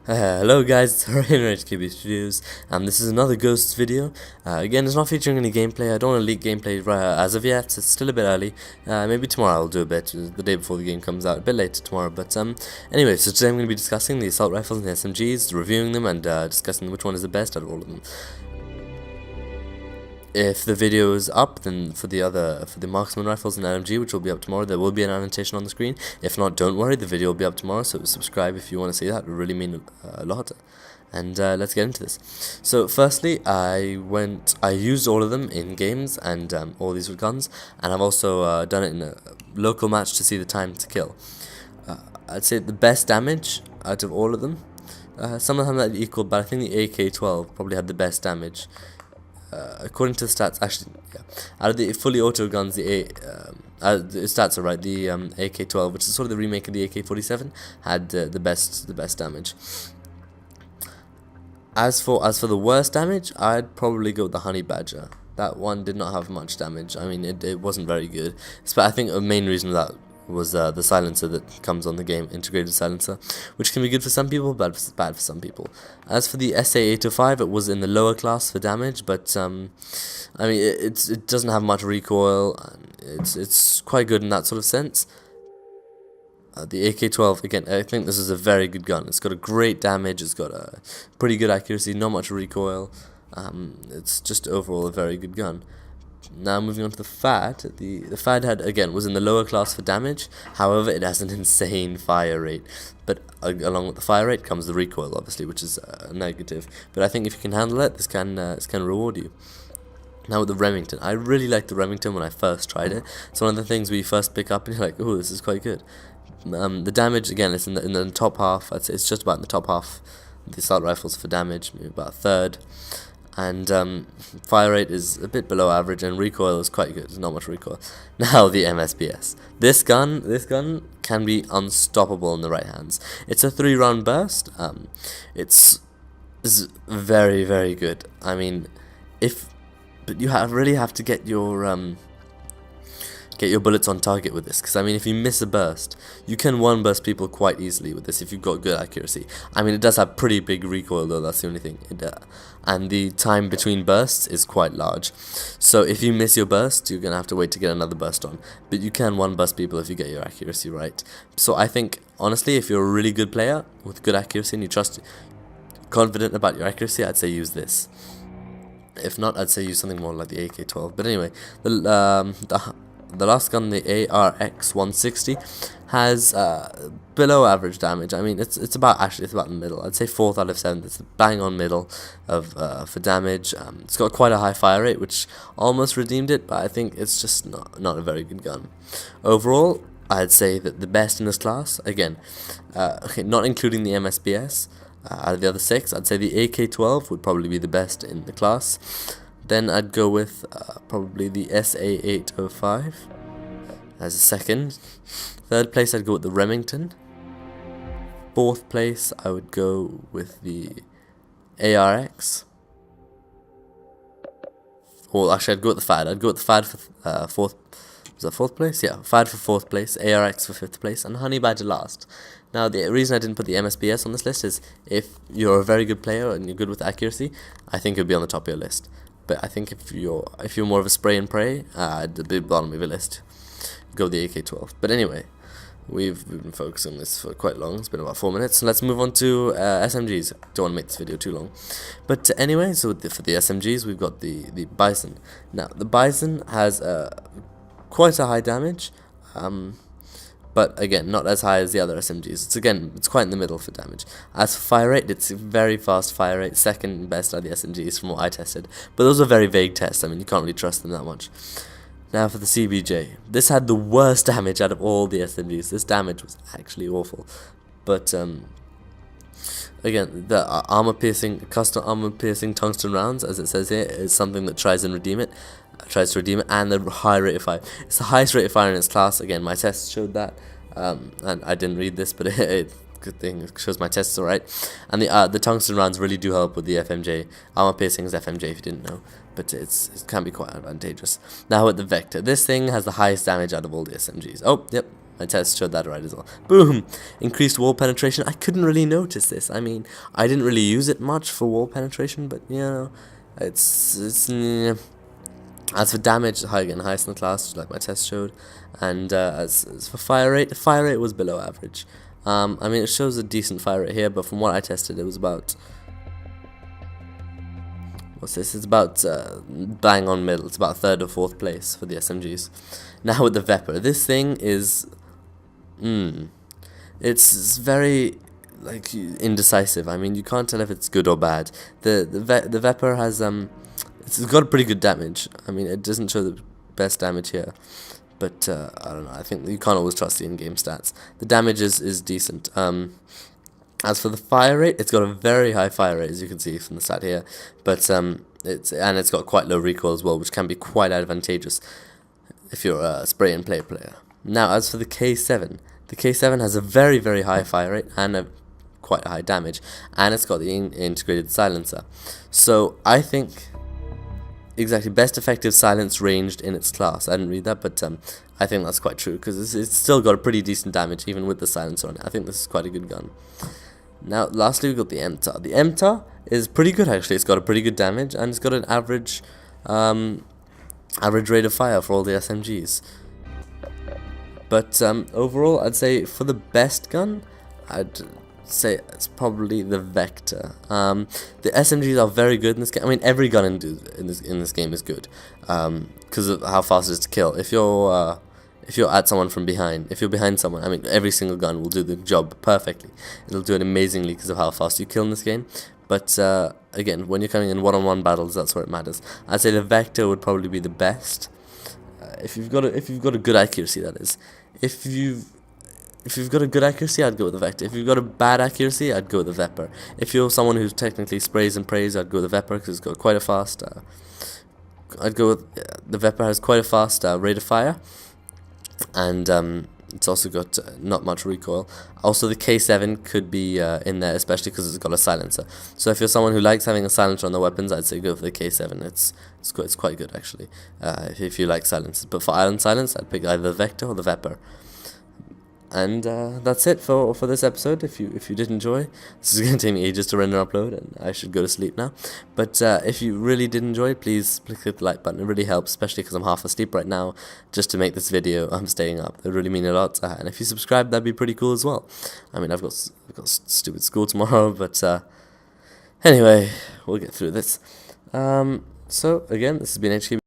Hello guys, it's Ryan from HKBstudioss, and this is another Ghosts video. Again, it's not featuring any gameplay. I don't want to leak gameplay as of yet. It's still a bit early. Maybe tomorrow I'll do a bit, the day before the game comes out, a bit later tomorrow. But anyway, so today I'm going to be discussing the assault rifles and the SMGs, reviewing them, and discussing which one is the best out of all of them. If the video is up, then for the marksman rifles and LMG, which will be up tomorrow, there will be an annotation on the screen. If not, don't worry, the video will be up tomorrow, so subscribe if you want to see that. It would really mean a lot. And let's get into this. So firstly, I used all of them in games and all these guns, and I've also done it in a local match to see the time to kill. I'd say the best damage out of all of them. Some of them had equal, but I think the AK-12 probably had the best damage. According to the stats, actually, yeah, out of the fully auto guns, the stats are right. The AK-12, which is sort of the remake of the AK-47, had the best damage. As for the worst damage, I'd probably go with the Honey Badger. That one did not have much damage. I mean, it wasn't very good. But I think the main reason for that was the silencer that comes on the game, integrated silencer, which can be good for some people, but bad for some people. As for the SA-805, it was in the lower class for damage, but I mean, it doesn't have much recoil. It's quite good in that sort of sense. The AK-12, again, I think this is a very good gun. It's got a great damage, it's got a pretty good accuracy, not much recoil. It's just overall a very good gun. Now moving on to the FAD. The FAD was in the lower class for damage. However, it has an insane fire rate. But along with the fire rate comes the recoil, obviously, which is a negative. But I think if you can handle it, this can reward you. Now with the Remington, I really liked the Remington when I first tried it. It's one of the things where you first pick up and you're like, oh, this is quite good. The damage, again, it's in the top half. I'd say it's just about in the top half of the assault rifles for damage, maybe about a third. And fire rate is a bit below average, and recoil is quite good. There's not much recoil. Now the MSBS. This gun can be unstoppable in the right hands. It's a 3-round burst. It's very, very good. I mean, but you really have to get your bullets on target with this, because I mean, if you miss a burst, you can one burst people quite easily with this if you've got good accuracy. I mean, it does have pretty big recoil though, that's the only thing. And the time between bursts is quite large, so if you miss your burst, you're gonna have to wait to get another burst on. But you can one burst people if you get your accuracy right. So I think, honestly, if you're a really good player with good accuracy and you confident about your accuracy, I'd say use this. If not, I'd say use something more like the AK-12. But anyway, the last gun, the ARX-160, has below average damage. I mean, it's about the middle. I'd say 4th out of 7th. It's the bang on middle of for damage. It's got quite a high fire rate, which almost redeemed it, but I think it's just not a very good gun. Overall, I'd say that the best in this class, again, not including the MSBS, out of the other 6, I'd say the AK-12 would probably be the best in the class. Then I'd go with probably the SA-805 as a second. Third place, I'd go with the Remington. Fourth place, I would go with the ARX. Well, actually, I'd go with the FAD. I'd go with the FAD for fourth. Was that fourth place? Yeah, FAD for fourth place, ARX for fifth place, and Honey Badger last. Now, the reason I didn't put the MSBS on this list is if you're a very good player and you're good with accuracy, I think it would be on the top of your list. But I think if you're more of a spray and pray, at the bottom of your list, go with the AK-12. But anyway, we've been focusing on this for quite long. It's been about 4 minutes. Let's move on to SMGs. Don't want to make this video too long. But anyway, so for the SMGs, we've got the Bison. Now, the Bison has quite a high damage, but again, not as high as the other SMGs. It's quite in the middle for damage. As for fire rate, it's a very fast fire rate, second best out of the SMGs from what I tested. But those are very vague tests. I mean, you can't really trust them that much. Now for the CBJ. This had the worst damage out of all the SMGs. This damage was actually awful. But again, the custom armor-piercing tungsten rounds, as it says here, is something that tries to redeem it, and the high rate of fire. It's the highest rate of fire in its class. Again, my tests showed that, and I didn't read this, but good thing, it shows my tests alright. And the tungsten rounds really do help with the FMJ. Armor-piercing is FMJ if you didn't know, but it can be quite advantageous. Now with the Vector, this thing has the highest damage out of all the SMGs. Oh, yep, my test showed that right as well. Boom! Increased wall penetration. I couldn't really notice this. I mean, I didn't really use it much for wall penetration, but you know, it's as for damage, highest in the class, like my test showed, and as for fire rate, the fire rate was below average. I mean, it shows a decent fire rate here, but from what I tested, it was about, what's this? It's about bang on middle. It's about 3rd or 4th place for the SMGs. Now with the Vepr, this thing is, it's very like indecisive. I mean, you can't tell if it's good or bad. The Vepr has it's got a pretty good damage. I mean, it doesn't show the best damage here, but I don't know. I think you can't always trust the in-game stats. The damage is decent. As for the fire rate, it's got a very high fire rate, as you can see from the stat here, but it's got quite low recoil as well, which can be quite advantageous if you're a spray and play player. Now, as for the K7, the K7 has a very, very high fire rate and quite a high damage, and it's got the integrated silencer. So I think exactly best effective silence ranged in its class. I didn't read that, but I think that's quite true because it's still got a pretty decent damage even with the silencer on it. I think this is quite a good gun. Now, lastly, we've got the MTAR. The MTAR is pretty good, actually. It's got a pretty good damage, and it's got an average rate of fire for all the SMGs. But overall, I'd say for the best gun, I'd say it's probably the Vector. The SMGs are very good in this game. I mean, every gun in this game is good because of how fast it is to kill. If you're at someone from behind, if you're behind someone, I mean, every single gun will do the job perfectly. It'll do it amazingly because of how fast you kill in this game. But again, when you're coming in one-on-one battles, that's where it matters. I'd say the Vector would probably be the best. If you've got a good accuracy, that is. If you've got a good accuracy, I'd go with the Vector. If you've got a bad accuracy, I'd go with the Vepr. If you're someone who technically sprays and prays, I'd go with the Vepr because it's got quite a fast. I'd go with the Vepr has quite a fast rate of fire, and it's also got not much recoil. Also, the K7 could be in there, especially because it's got a silencer. So if you're someone who likes having a silencer on their weapons, I'd say go for the K7. It's quite good actually, if you like silencers. But for island silence, I'd pick either the Vector or the Vepr. And that's it for this episode. If you did enjoy, this is going to take me ages to render and upload, and I should go to sleep now. But if you really did enjoy, please click the like button. It really helps, especially because I'm half asleep right now. Just to make this video, I'm staying up. It really mean a lot. And if you subscribe, that'd be pretty cool as well. I mean, I've got stupid school tomorrow, but anyway, we'll get through this. So again, this has been HKB.